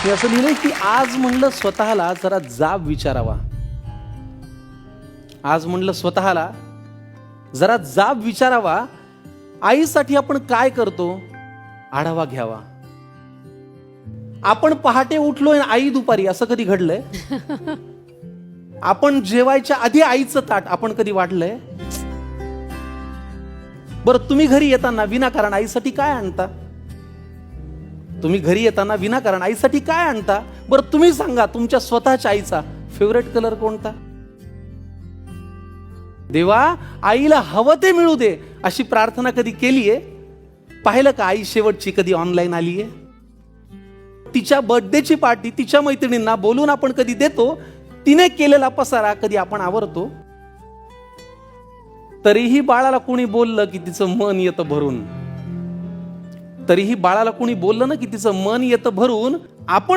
मी असं लिहिलंय की आज म्हणलं स्वतःला जरा जाब विचारावा. आज म्हणलं स्वतःला जरा जाब विचारावा. आईसाठी आपण काय करतो आढावा घ्यावा. आपण पहाटे उठलोय आई दुपारी, असं कधी घडलंय? आपण जेवायच्या आधी आईचं ताट आपण कधी वाढलंय? बरं, तुम्ही घरी येताना विनाकारण आईसाठी काय आणता? तुम्ही घरी येताना विनाकारण आईसाठी काय आणता? बरं तुम्ही सांगा, तुमच्या स्वतःच्या आईचा फेवरेट कलर कोणता? देवा, आईला हवं ते मिळू दे अशी प्रार्थना कधी केलीये? पाहिलं का आई शेवटची कधी ऑनलाईन आलीये? तिच्या बर्थडेची पार्टी तिच्या मैत्रिणींना बोलून आपण कधी देतो? तिने केलेला पसारा कधी आपण आवरतो? तरीही बाळाला कोणी बोललं की तिचं मन येतं भरून. तरीही बाळाला कोणी बोललं ना की तिचं मन येतं भरून. आपण